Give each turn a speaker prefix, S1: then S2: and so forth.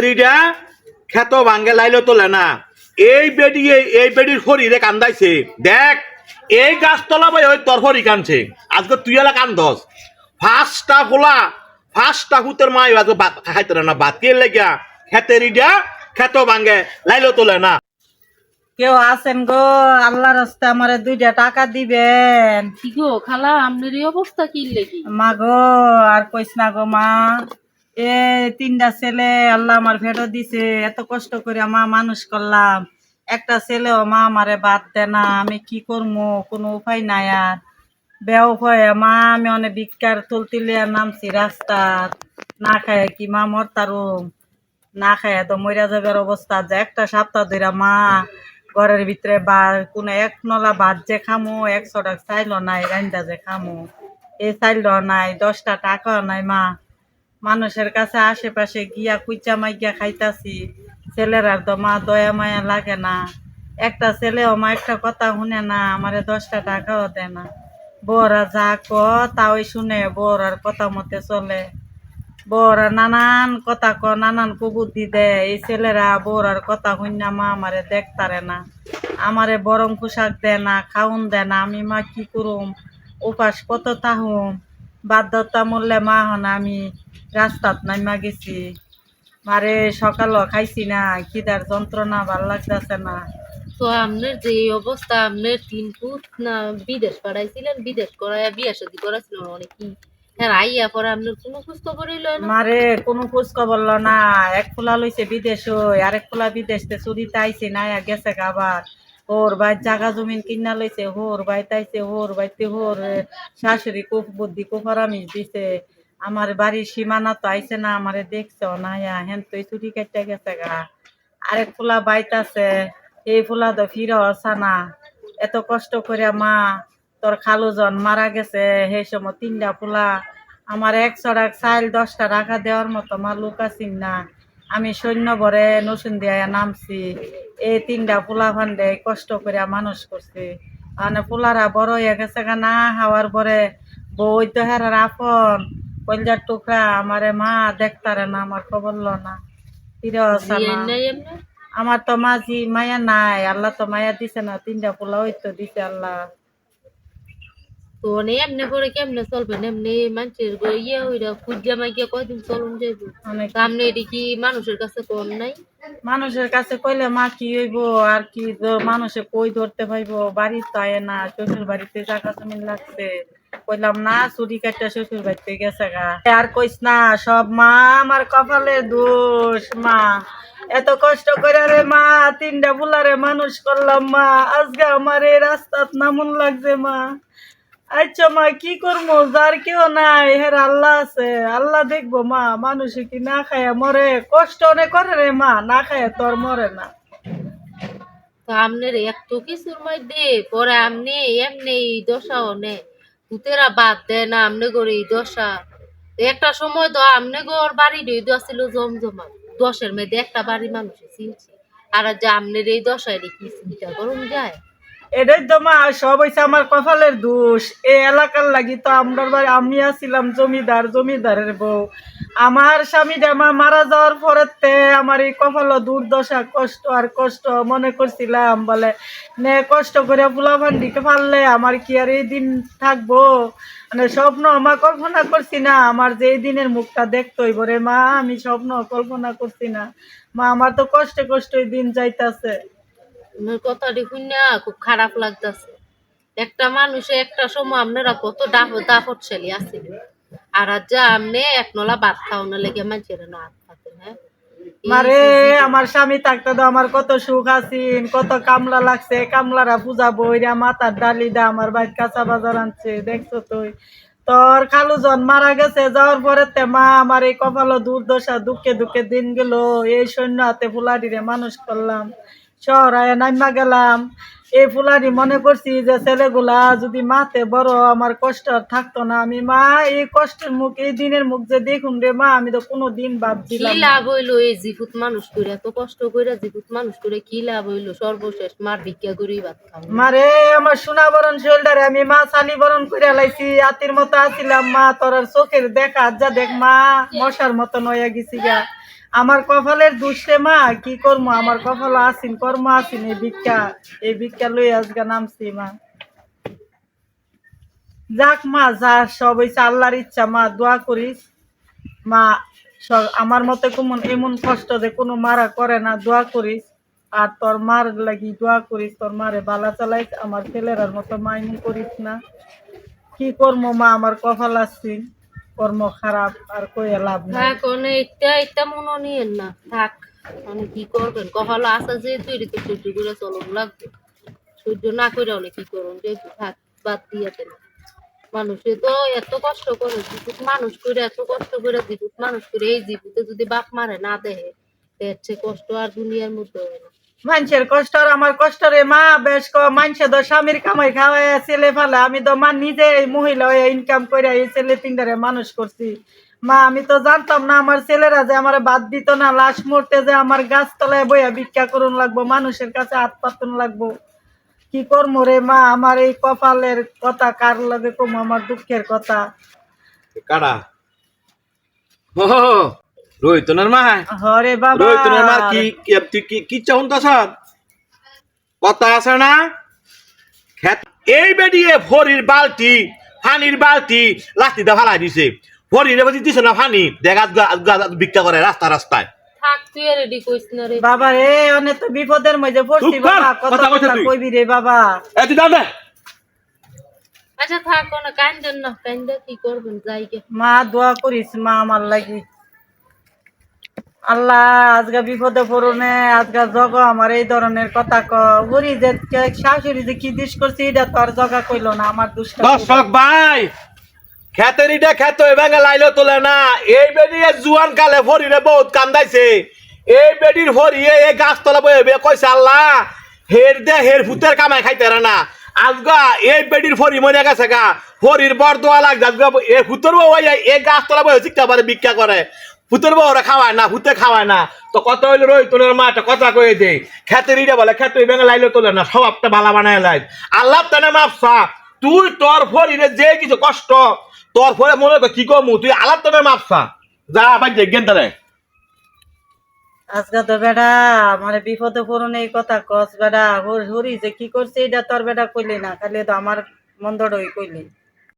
S1: খেতেরিটা খেত ভাঙ্গে লাইলো তোলে না এই বেডির শরীরে কান্দাইছে দেখ এই গাছতলা ভাই ওই তোর হরি কানছে আজকে তুই এলা কান্দস ফার্স্টটা হুতের মা আজকে ভাত খাইতে না ভাত কে লেগা খেতেরিটা খেত ভাঙ্গে লাইলো তোলে না।
S2: কেউ আছেন গো? আল্লাহর রাস্তে আমারে 2টা টাকা দিবেন।
S3: কি গো খালা আপনার এই অবস্থা কি লেগে?
S2: মা গো আর কইস না গো মা, এ 3টা ছেলে আল্লাহ আমার ভেটো দিছে, এত কষ্ট করে মা মানুষ করলাম, একটা ছেলেও মা আমারে বাদ দে না, আমি কি করবো? কোনো উপায় নাই আর বেও ভয়ে মা আমি অনেক ভিক্ষার তুলতিলিয়া নামছি রাস্তার, না খায় কি মা মরতারুম, না খায় তো মরিয়া যাবার অবস্থা। যে একটা সপ্তাহ ধরে মা ঘরের ভিতরে কোনো এক নলা ভাত যে খামো, 100 টাকা চাইল নাই রান্দা যে খামো, এই চাইল নাই, 10টা টাকাও নাই মা। মানুষের কাছে আশেপাশে গিয়া কুইচা মাইগিয়া খাইতাছি, ছেলেরার তো মা দয়া মায়া লাগে না, একটা ছেলেও মা একটা কথা শুনে না, আমারে 10টা টাকাও দেয় না। বউরা যা ক তাই শুনে, বউরার কথা মতে চলে, বউরা নানান কথা ক নানান কুবুদ্ধি দেয়, এই ছেলেরা বউরার কথা শুনে মা আমারে দেখতারে না, আমারে বরং পোশাক দেয় না, খাউন দেয় না, আমি মা কি করুম? উপাস কত তাহুম, বাধ্যতা মূল্যে মা হন আমি রাস্তাত নাইমা গেছি, মারে সকালও খাইছি না, খিদার যন্ত্রণা ভাল লাগতেছে না।
S3: তো আপনার যে এই অবস্থা, আপনার 3 পুত না বিদেশ পাঠাইছিলেন, বিদেশ করাইয়া বিয়া শাদী করাছিলেন অনেক কি? হ্যাঁ আইয়া পরে আপনার কোনো খোঁজ খবর হইলো না?
S2: মারে কোনো খোঁজ খবর ল না, এক ফুলা লইছে বিদেশ, আরেক ফুলা বিদেশতে চুরিতে আইছে না গেছে আবার, হোর ভাই জাগা জমিন কিনা লইছে, হোর ভাই তাইছে, হোর বাইতে হোর শাশুড়ি কুফ বুদ্ধি কুফারামিস দিছে, আমার বাড়ির সীমানা তো আইছে না, আমারে দেখছে না হেন তুই চুরি কাটতে গেছে গা। আরেক ফুলা বাইতাছে, এই ফুলা তো ফিরে আসা না, এত কষ্ট করে মা তোর খালুজন মারা গেছে, সেই সময় 3টা ফুলা, আমার 100 টাকা চাইল 10টা টাকা দেওয়ার মতো মা লোক আছিন না, আমি সৈন্য ভরে নসুন দিয়া নামছি, এই 3টা পোলা ফান্ডে কষ্ট করে মানুষ করছি, মানে পোলারা বড় হয়ে গেছে গা না হওয়ার পরে বই তো হেরার আপন কলজার টুকরা, আমারে মা দেখতারে না, আমার খবর ল না, ফিরে আসা না।
S3: বিয়ের নাই আপনার?
S2: আমার তো মাঝি মায়া নাই, আল্লাহ তো মায়া দিছে না, 3টা পোলা ওই তো দিছে আল্লাহ।
S3: তো এমনি করে কেমনে চলবেন? এমনি মানুষের ইয়ে হইরা খুঁজা মাইয়া কয়দিন চলন যাইব?
S2: অনেক
S3: আপনি এটি কি মানুষের কাছে কম নাই?
S2: মানুষের কাছে কইলে মা কি হইব আর কি, মানুষে কই ধরতে পাইব, বাড়ি তো আয় না, শ্বশুর বাড়িতে জায়গা জমিন লাগছে, কইলাম না চুরি কাটটা শ্বশুর বাড়িতে গেছে গা, আর কইস না, সব মা আমার কপালের দোষ মা, এত কষ্ট করে রে মা 3টা বুলারে মানুষ করলাম মা, আজকে আমার এই রাস্তাত নামুন লাগছে মা। আচ্ছা মা কি করবো, যার কেউ নাই হের আল্লাহ আছে, আল্লাহ দেখবো মা, মানুষে কি না খায় মরে, কষ্ট অনেক করে রে মা, না খায় তোর মরে না।
S3: তো আপনার এত কিছুর মধ্যে পরে আপনি এমনি এই দশা অনে ভূতেরা বাদ দেয় না আপনি করে এই দশা। একটা সময় তো আপনি গোর বাড়ি ছিল জমজমা, 10-এর মধ্যে একটা বাড়ি মানুষ চিনছে, আর যে আপনার এই দশা এটা কি চিন্তা করুন যায়?
S2: এটাই তো মা সব হয়েছে আমার কপালের দোষ, এই এলাকার লাগি তো আমরা বাড়ি আমি আসছিলাম জমিদার, জমিদারের বউ, আমার স্বামীটা আমার মারা যাওয়ার পরেতে আমার এই কপাল দুর্দশা, কষ্ট আর কষ্ট, মনে করছিলাম বলে নে কষ্ট করে পোলা ভান্ডিকে পারলে আমার কি আর এই দিন থাকবো, মানে স্বপ্ন আমার কল্পনা করছি না, আমার যে এই দিনের মুখটা দেখতে হইব রে মা, আমি স্বপ্ন কল্পনা করছি না মা, আমার তো কষ্টে কষ্টে দিন যাইতাছে।
S3: আপনার কথাটি শুনে খুব খারাপ লাগতেছে। একটা মানুষে একটা সময় আপনারা কত দাপটশালী আছিলেন, আর আজ যা আপনি এক নলা ভাত খাওয়ানো লেগে মানুষের না হাত পাতেন। হ্যাঁ
S2: মারে আমার স্বামী থাকতে তো আমার কত সুখ আছিন, কত কামলা লাগছে, কামলারা পূজা বইরা মাথার ডালি দা আমার বাইর কাঁচা বাজার আনছে, দেখছো তুই তোর খালু জন মারা গেছে, যাওয়ার পরে তে মা আমার এই কপাল দুর্দশা, দুঃখে দুঃখে দিন গেল, এই সৈন্য হাতে ফুলাডিরে মানুষ করলাম, শহরায় নাইমা গেলাম, এই ফুলারি মনে করছি যে ছেলেগুলা যদি মাতে বড় আমার কষ্ট আর থাকতো না, আমি মা এই কষ্টের মুখ, এই দিনের মুখ যে দেখুন রে মা, আমি তো কোনো দিন
S3: কি
S2: ভাবছিলাম না।
S3: লাভ হইলো এই জীবুত মানুষ করে, এত কষ্ট করে জীবুত মানুষ করে কি লাভ হইলো? সর্বশেষ মার ভিক্ষা করি ভাত খাও।
S2: মারে আমার সোনা বরণ শোল্ডারে আমি মা শালি বরণ করে লাইছি, আতির মতো আছিলাম মা, তোর আর চোখের দেখা যা দেখ মা মশার মতন হয়ে গেছি গা, আমার কপালের দুষে মা, কি করবো, আমার কপাল আসিন কর্ম আসিন, এই ভিক্ষা লই আজকে নামছি মা। যাক মা, যা সব হইছে আল্লাহর ইচ্ছা মা, দোয়া করিস মা। আমার মতে এমন কষ্ট যে কোনো মারা করে না, দোয়া করিস। আর তোর মার লাগি দোয়া করিস, তোর মারে বালা চালাইস, আমার ছেলেরার মতো মা এমন করিস না। কি করবো মা, আমার কপাল আসিন কর্ম খারাপ, আর কইয়া লাভ নাই।
S3: থাক অনে এটা মনে নিয়েন না, থাক। মানে কি করবেন, কপালে আসা যেহেতু এটা তো সহ্য করে চলন লাগবে। সহ্য না করে অনেক কি করুন, যেহেতু থাক, বাদ দিয়ে দেন। মানুষে তো এত কষ্ট করে জীবুত মানুষ করে, এত কষ্ট করে জীবুত মানুষ করে, এই জীবুতে যদি বাপ মারে না দেহে, এর চেয়ে কষ্ট আর দুনিয়ার মধ্যে হয় না।
S2: মানুষের কষ্ট আর আমার কষ্ট রে মা, বেশ মানুষে তো স্বামীর কামাই খাওয়াই ছেলে ফেলে, আমি তো মা নিজে মহিলা হয়ে ইনকাম করে এই ছেলে তিনটারে মানুষ করছি মা। আমি তো জানতাম না আমার ছেলেরা যে আমার বাদ দিত না, লাশ মুহূর্তে যে আমার গাছতলায় বইয়া ভিক্ষা করুন লাগবো, মানুষের কাছে হাত পাতুন লাগবো। কি করবো রে মা, আমার এই কপালের কথা কার লাগে কম, আমার দুঃখের কথা।
S1: কারা ও রোহিতনের মা,
S2: হরে বাবা,
S1: রোহিতনের মা তুই কি চাহুন তাছ কথা আছে না খেত এই বেডিয়ে ফরির বালতি পানির বালতি লাঠিতে ফালাই দিছে, ফরিরে বাজি দিছে না পানি দেখা ভিক্ষা করে রাস্তায়।
S3: থাক, তুই রেডি কইস না রে
S2: বাবা রে, অনেক তো বিপদের মধ্যে পড়ছি
S1: চুপ কর,
S2: বাবা, কত
S1: কথা কইছে
S2: কথা
S1: তুই।
S2: কইবি রে বাবা।
S1: তুই দাদা
S3: আচ্ছা থাক, কোনো কান্দেন না, কান্দে কি করবেন, যাই গে।
S2: মা দোয়া করিস মা আমার লাগি। আল্লাহ আজকে বিপদে পড়ুনে, আজকে জগ আমার এই ধরনের কথা করি যে শাশুড়ি যে কি দিস করছি, এটা তো আর জগা কইলো না, আমার দুষ্ট।
S1: দর্শক ভাই, খেতের ইটা খেত এভাবে লাইলো তোলে না, এই বেডিয়ে জুয়ান কালে ফরিরে বহুত কান্দাইছে। এই বেডির ফরিয়ে এই গাছতলা বয়ে কইছে আল্লাহ হের ফুতের কামাই খাইতে না। আজগা এই বেডির ফরি মরে গেছে গা, ফরির বর দোয়া লাগছে আজগা এ ফুতর বউ এই গাছতলা বয়ে শিখতে পারে ভিক্ষা করে, ফুতের বউরা খাওয়ায় না, ফুতে খাওয়ায় না। তো কত হইলো রোহিতনের মাটা কথা কয়ে দেয়, খেতের ইটা বলে খেত এভাবে লাইলো তোলে না, স্বভাবটা ভালা বানায় লাই। আল্লাহ তানে মাপসা, তুই তোর ফরিরে যে কিছু কষ্ট তোর ফলে মনে কর কি কমু, তুই আলাপ তোর মাপসা যা আবার দেখবেন তাহলে।
S2: আজকে তো বেটা মানে বিপদে পড়ুন এই কথা কস বেটা, হরি যে কি করছে এটা তোর বেটা কইলি না, খালি তো আমার মন্দড়ই কইলি।